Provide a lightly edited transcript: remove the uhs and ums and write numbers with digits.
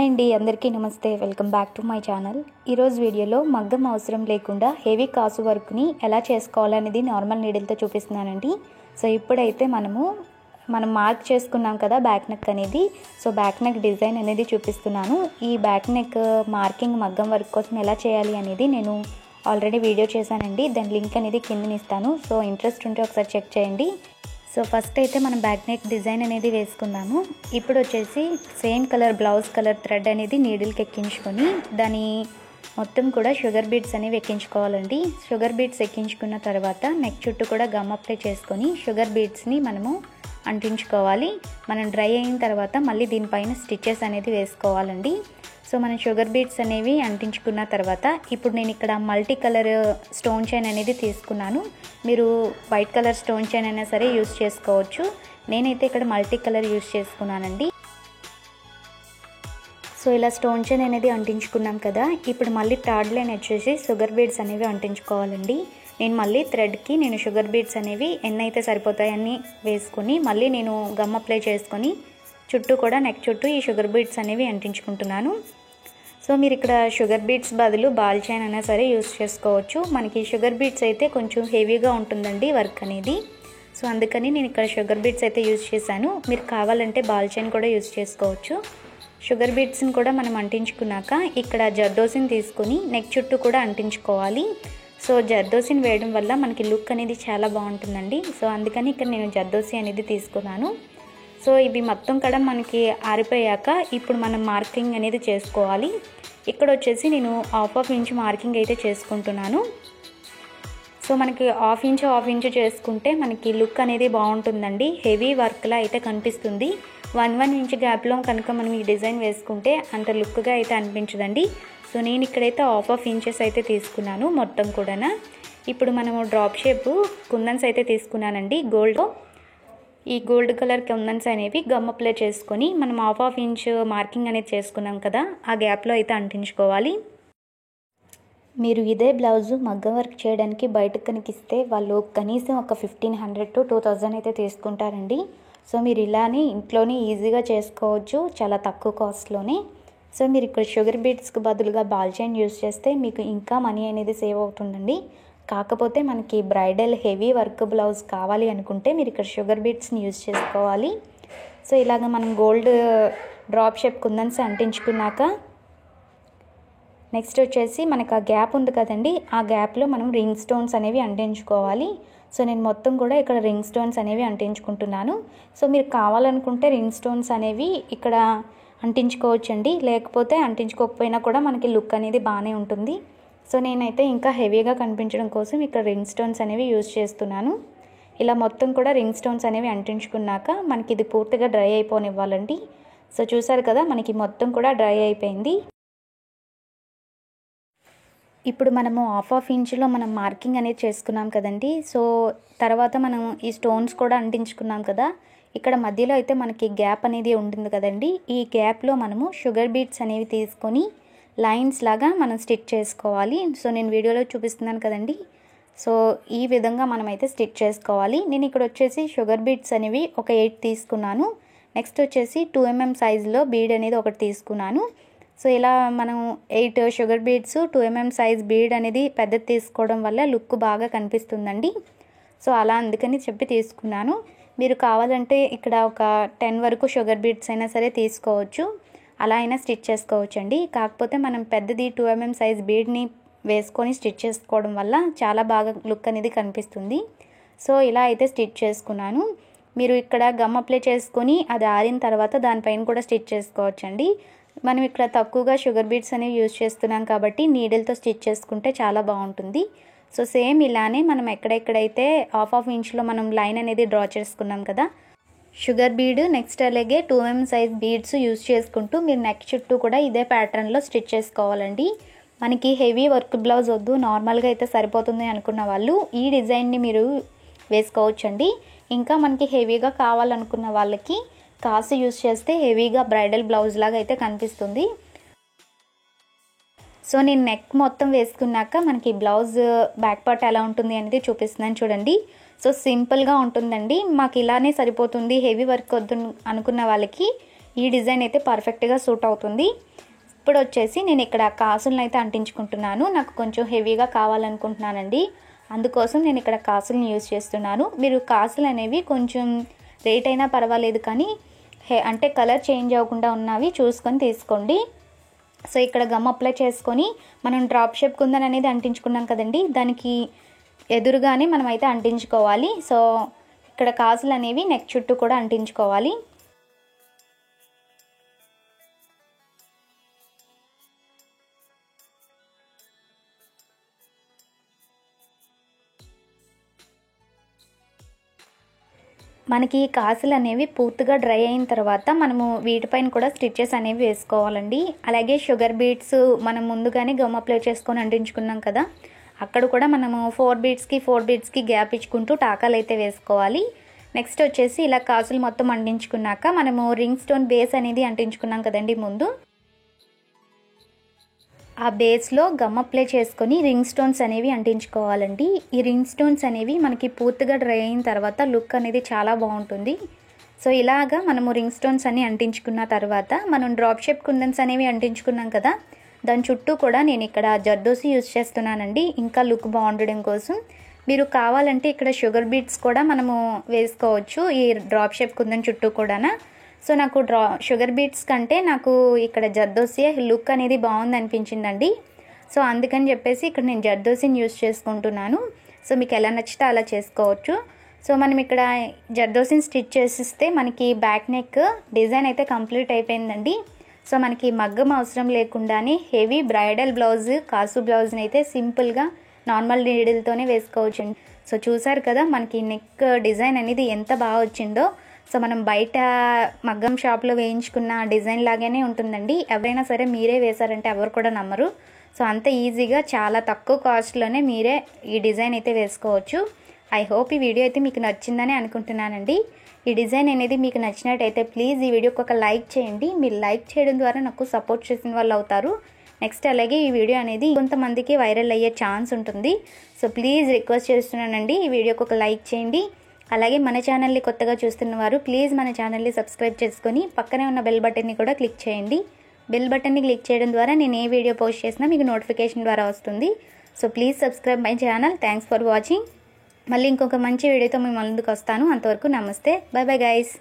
అండి, అందరికీ నమస్తే. Welcome back to my channel. ఈరోజు వీడియోలో మగ్గం అవసరం లేకుండా హెవీ కాసు వర్క్ని ఎలా చేసుకోవాలనేది నార్మల్ నీడిల్తో చూపిస్తున్నానండి. సో ఇప్పుడైతే మనం మార్క్ చేసుకున్నాం కదా బ్యాక్ నెక్ అనేది. సో బ్యాక్ నెక్ డిజైన్ అనేది చూపిస్తున్నాను. ఈ బ్యాక్ నెక్ మార్కింగ్ మగ్గం వర్క్ కోసం ఎలా చేయాలి అనేది నేను ఆల్రెడీ వీడియో చేశానండి. దాని లింక్ అనేది కింద ఇస్తాను. సో ఇంట్రెస్ట్ ఉంటే ఒకసారి చెక్ చేయండి. సో ఫస్ట్ అయితే మనం బ్యాక్ నెక్ డిజైన్ అనేది వేసుకుందాము. ఇప్పుడు వచ్చేసి same colour blouse colour thread అనేది నీడిల్కి ఎక్కించుకొని దాని మొత్తం కూడా షుగర్ బీడ్స్ అనేవి ఎక్కించుకోవాలండి. షుగర్ బీడ్స్ ఎక్కించుకున్న తర్వాత నెక్ చుట్టూ కూడా గమ్ అప్లై చేసుకొని షుగర్ బీడ్స్ని మనము అంటించుకోవాలి. మనం డ్రై అయిన తర్వాత మళ్ళీ దీనిపైన స్టిచెస్ అనేది వేసుకోవాలండి. సో మనం షుగర్ బీడ్స్ అనేవి అంటించుకున్న తర్వాత ఇప్పుడు నేను ఇక్కడ మల్టీ కలర్ స్టోన్ చైన్ అనేది తీసుకున్నాను. మీరు వైట్ కలర్ స్టోన్ చైన్ అయినా సరే యూస్ చేసుకోవచ్చు. నేనైతే ఇక్కడ మల్టీ కలర్ యూస్ చేసుకున్నానండి. సో ఇలా స్టోన్ చైన్ అనేది అంటించుకున్నాం కదా. ఇప్పుడు మళ్ళీ థర్డ్ లైన్ వచ్చేసి షుగర్ బీడ్స్ అనేవి అంటించుకోవాలండి. నేను మళ్ళీ థ్రెడ్కి షుగర్ బీడ్స్ అనేవి ఎన్నైతే సరిపోతాయని వేసుకొని మళ్ళీ నేను గమ్ అప్లై చేసుకొని చుట్టూ కూడా నెక్ చుట్టూ ఈ షుగర్ బీడ్స్ అనేవి అంటించుకుంటున్నాను. సో మీరు ఇక్కడ షుగర్ బీడ్స్ బదులు బాల్ చైన్ అయినా సరే యూస్ చేసుకోవచ్చు. మనకి షుగర్ బీడ్స్ అయితే కొంచెం హెవీగా ఉంటుందండి వర్క్ అనేది. సో అందుకని నేను ఇక్కడ షుగర్ బీడ్స్ అయితే యూస్ చేశాను. మీరు కావాలంటే బాల్ చైన్ కూడా యూస్ చేసుకోవచ్చు. షుగర్ బీడ్స్ని కూడా మనం అంటించుకున్నాక ఇక్కడ జర్దోసిని తీసుకొని నెక్ చుట్టూ కూడా అంటించుకోవాలి. సో జర్దోసిని వేయడం వల్ల మనకి లుక్ అనేది చాలా బాగుంటుందండి. సో అందుకని ఇక్కడ నేను జర్దోసి అనేది తీసుకున్నాను. సో ఇవి మొత్తం కూడా మనకి ఆరిపోయాక ఇప్పుడు మనం మార్కింగ్ అనేది చేసుకోవాలి. ఇక్కడ వచ్చేసి నేను హాఫ్ ఇంచ్ మార్కింగ్ అయితే చేసుకుంటున్నాను. సో మనకి హాఫ్ ఇంచ్ చేసుకుంటే మనకి లుక్ అనేది బాగుంటుందండి. హెవీ వర్క్లా అయితే కనిపిస్తుంది. 1 ఇంచ్ గ్యాప్లో కనుక మనం ఈ డిజైన్ వేసుకుంటే అంత లుక్గా అయితే అనిపించదండి. సో నేను ఇక్కడైతే హాఫ్ ఇంచెస్ అయితే తీసుకున్నాను మొత్తం కూడా. ఇప్పుడు మనము డ్రాప్ షేప్ కుందన్స్ అయితే తీసుకున్నానండి. ఈ గోల్డ్ కలర్ కుందన్స్ అనేవి గమ్ అప్లై చేసుకొని మనం హాఫ్ ఇంచ్ మార్కింగ్ అనేది చేసుకున్నాం కదా, ఆ గ్యాప్లో అయితే అంటించుకోవాలి. మీరు ఇదే బ్లౌజు మగ్గం వర్క్ చేయడానికి బయటకు కనిపిస్తే వాళ్ళు కనీసం ఒక 1500 to 2000 అయితే తీసుకుంటారండి. సో మీరు ఇలానే ఇంట్లోనే ఈజీగా చేసుకోవచ్చు చాలా తక్కువ కాస్ట్లోనే. సో మీరు ఇక్కడ షుగర్ బీడ్స్కి బదులుగా బాల్ చైన్ యూస్ చేస్తే మీకు ఇంకా మనీ అనేది సేవ్ అవుతుందండి. కాకపోతే మనకి బ్రైడల్ హెవీ వర్క్ బ్లౌజ్ కావాలి అనుకుంటే మీరు ఇక్కడ షుగర్ బీడ్స్ని యూజ్ చేసుకోవాలి. సో ఇలాగ మనం గోల్డ్ డ్రాప్ షేప్ కుందన్స్ అంటించుకున్నాక నెక్స్ట్ వచ్చేసి మనకు ఆ గ్యాప్ ఉంది కదండి, ఆ గ్యాప్లో మనం రింగ్ స్టోన్స్ అనేవి అంటించుకోవాలి. సో నేను మొత్తం కూడా ఇక్కడ రింగ్ స్టోన్స్ అనేవి అంటించుకుంటున్నాను. సో మీరు కావాలనుకుంటే రింగ్ స్టోన్స్ అనేవి ఇక్కడ అంటించుకోవచ్చండి, లేకపోతే అంటించుకోకపోయినా కూడా మనకి లుక్ అనేది బాగానే ఉంటుంది. సో నేనైతే ఇంకా హెవీగా కనిపించడం కోసం ఇక్కడ రింగ్ స్టోన్స్ అనేవి యూజ్ చేస్తున్నాను. ఇలా మొత్తం కూడా రింగ్ స్టోన్స్ అనేవి అంటించుకున్నాక మనకి ఇది పూర్తిగా డ్రై అయిపోనివ్వాలండి. సో చూసారు కదా మనకి మొత్తం కూడా డ్రై అయిపోయింది. ఇప్పుడు మనము హాఫ్ ఇంచ్లో మనం మార్కింగ్ అనేది చేసుకున్నాం కదండి. సో తర్వాత మనం ఈ స్టోన్స్ కూడా అంటించుకున్నాం కదా. ఇక్కడ మధ్యలో అయితే మనకి గ్యాప్ అనేది ఉంటుంది కదండి. ఈ గ్యాప్లో మనము షుగర్ బీడ్స్ అనేవి తీసుకొని లైన్స్ లాగా మనం స్టిచ్ చేసుకోవాలి. సో నేను వీడియోలో చూపిస్తున్నాను కదండి. సో ఈ విధంగా మనమైతే స్టిచ్ చేసుకోవాలి. నేను ఇక్కడ వచ్చేసి షుగర్ బీడ్స్ అనేవి ఒక 8 తీసుకున్నాను. నెక్స్ట్ వచ్చేసి 2mm సైజులో బీడ్ అనేది ఒకటి తీసుకున్నాను. సో ఇలా మనం 8 sugar beads 2mm size bead అనేది పెద్దది తీసుకోవడం వల్ల లుక్ బాగా కనిపిస్తుందండి. సో అలా అందుకని చెప్పి తీసుకున్నాను. మీరు కావాలంటే ఇక్కడ ఒక 10 వరకు షుగర్ బీడ్స్ అయినా సరే తీసుకోవచ్చు, అలా అయినా స్టిచ్ చేసుకోవచ్చండి. కాకపోతే మనం పెద్దది 2mm సైజ్ బీడ్ని వేసుకొని స్టిచ్ చేసుకోవడం వల్ల చాలా బాగా లుక్ అనేది కనిపిస్తుంది. సో ఇలా అయితే స్టిచ్ చేసుకున్నాను. మీరు ఇక్కడ గమ్ అప్లై చేసుకొని అది ఆరిన తర్వాత దానిపైన కూడా స్టిచ్ చేసుకోవచ్చండి. మనం ఇక్కడ తక్కువగా షుగర్ బీడ్స్ అనేవి యూజ్ చేస్తున్నాం కాబట్టి నీడిల్తో స్టిచ్ చేసుకుంటే చాలా బాగుంటుంది. సో సేమ్ ఇలానే మనం ఎక్కడెక్కడైతే హాఫ్ ఇంచ్లో మనం లైన్ అనేది డ్రా చేసుకున్నాం కదా, షుగర్ బీడ్ నెక్స్ట్ అలాగే 2mm సైజ్ బీడ్స్ యూజ్ చేసుకుంటూ మీరు నెక్ చుట్టూ కూడా ఇదే ప్యాటర్న్లో స్టిచ్ చేసుకోవాలండి. మనకి హెవీ వర్క్ బ్లౌజ్ వద్దు, నార్మల్గా అయితే సరిపోతుంది అనుకున్న వాళ్ళు ఈ డిజైన్ని మీరు వేసుకోవచ్చండి. ఇంకా మనకి హెవీగా కావాలనుకున్న వాళ్ళకి కాసు యూజ్ చేస్తే హెవీగా బ్రైడల్ బ్లౌజ్ లాగా అయితే కనిపిస్తుంది. సో నేను నెక్ మొత్తం వేసుకున్నాక మనకి బ్లౌజ్ బ్యాక్ పార్ట్ ఎలా ఉంటుంది అనేది చూపిస్తున్నాను చూడండి. సో సింపుల్గా ఉంటుందండి. మాకు ఇలానే సరిపోతుంది, హెవీ వర్క్ వద్దు అనుకున్న వాళ్ళకి ఈ డిజైన్ అయితే పర్ఫెక్ట్గా సూట్ అవుతుంది. ఇప్పుడు వచ్చేసి నేను ఇక్కడ కాసులను అయితే అంటించుకుంటున్నాను. నాకు కొంచెం హెవీగా కావాలనుకుంటున్నానండి, అందుకోసం నేను ఇక్కడ కాసులను యూజ్ చేస్తున్నాను. మీరు కాసులు అనేవి కొంచెం రేట్ అయినా పర్వాలేదు, కానీ అంటే కలర్ చేంజ్ అవ్వకుండా ఉన్నవి చూసుకొని తీసుకోండి. సో ఇక్కడ గమ్ అప్లై చేసుకొని మనం డ్రాప్ షేప్ కుందన్ అనేది అంటించుకున్నాం కదండి, దానికి ఎదురుగానే మనం అయితే అంటించుకోవాలి. సో ఇక్కడ కాసులు అనేవి నెక్ చుట్టూ కూడా అంటించుకోవాలి. మనకి కాసులు అనేవి పూర్తిగా డ్రై అయిన తర్వాత మనము వీటిపైన కూడా స్టిచెస్ అనేవి వేసుకోవాలండి. అలాగే షుగర్ బీడ్స్ మనం ముందుగానే గమ్ అప్లై చేసుకొని అంటించుకున్నాం కదా, అక్కడ కూడా మనము 4 బీడ్స్కి గ్యాప్ ఇచ్చుకుంటూ టాకాలు అయితే వేసుకోవాలి. నెక్స్ట్ వచ్చేసి ఇలా కాసులు మొత్తం అంటించుకున్నాక మనము రింగ్ స్టోన్ బేస్ అనేది అంటించుకున్నాం కదండి ముందు, ఆ బేస్లో గమ్ అప్లై చేసుకొని రింగ్ స్టోన్స్ అనేవి అంటించుకోవాలండి. ఈ రింగ్ స్టోన్స్ అనేవి మనకి పూర్తిగా డ్రై అయిన తర్వాత లుక్ అనేది చాలా బాగుంటుంది. సో ఇలాగా మనము రింగ్ స్టోన్స్ అన్ని అంటించుకున్న తర్వాత మనం డ్రాప్ షేప్ కుందన్స్ అనేవి అంటించుకున్నాం కదా, దాని చుట్టూ కూడా నేను ఇక్కడ జర్దోసి యూజ్ చేస్తున్నానండి, ఇంకా లుక్ బాగుండడం కోసం. మీరు కావాలంటే ఇక్కడ షుగర్ బీడ్స్ కూడా మనము వేసుకోవచ్చు ఈ డ్రాప్ షేప్ కుందన్ చుట్టూ కూడా. సో నాకు షుగర్ బీట్స్ కంటే నాకు ఇక్కడ జర్దోసి లుక్ అనేది బాగుంది అనిపించిందండి. సో అందుకని చెప్పేసి ఇక్కడ నేను జర్దోసిని యూజ్ చేసుకుంటున్నాను. సో మీకు ఎలా నచ్చితే అలా చేసుకోవచ్చు. సో మనం ఇక్కడ జర్దోసిని స్టిచ్ చేసిస్తే మనకి బ్యాక్ నెక్ డిజైన్ అయితే కంప్లీట్ అయిపోయిందండి. సో మనకి మగ్గం అవసరం లేకుండానే హెవీ బ్రైడల్ బ్లౌజ్, కాసు బ్లౌజ్ని అయితే సింపుల్గా నార్మల్ నీడిల్తోనే వేసుకోవచ్చు. సో చూసారు కదా మనకి నెక్ డిజైన్ అనేది ఎంత బాగా వచ్చిందో. సో మనం బయట మగ్గం షాప్లో వేయించుకున్న డిజైన్ లాగానే ఉంటుందండి. ఎవరైనా సరే మీరే వేశారంటే ఎవరు కూడా నమ్మరు. సో అంత ఈజీగా చాలా తక్కువ కాస్ట్లోనే మీరే ఈ డిజైన్ అయితే వేసుకోవచ్చు. ఐ హోప్ ఈ వీడియో అయితే మీకు నచ్చిందని అనుకుంటున్నానండి. ఈ డిజైన్ అనేది మీకు నచ్చినట్టయితే ప్లీజ్ ఈ వీడియోకి ఒక లైక్ చేయండి. మీరు లైక్ చేయడం ద్వారా నాకు సపోర్ట్ చేసిన వాళ్ళు అవుతారు. నెక్స్ట్ అలాగే ఈ వీడియో అనేది కొంతమందికి వైరల్ అయ్యే ఛాన్స్ ఉంటుంది. సో ప్లీజ్ రిక్వెస్ట్ చేస్తున్నానండి, ఈ వీడియోకి ఒక లైక్ చేయండి. అలాగే మన ఛానల్ని కొత్తగా చూస్తున్నవారు ప్లీజ్ మన ఛానల్ని సబ్స్క్రైబ్ చేసుకొని పక్కనే ఉన్న బెల్ బటన్ని కూడా క్లిక్ చేయండి. బెల్ బటన్ని క్లిక్ చేయడం ద్వారా నేను ఏ వీడియో పోస్ట్ చేసినా మీకు నోటిఫికేషన్ ద్వారా వస్తుంది. So please subscribe my channel. Thanks for watching. మళ్ళీ ఇంకొక మంచి వీడియోతో మేము ముందుకు వస్తాను. అంతవరకు నమస్తే, బై బై గైస్.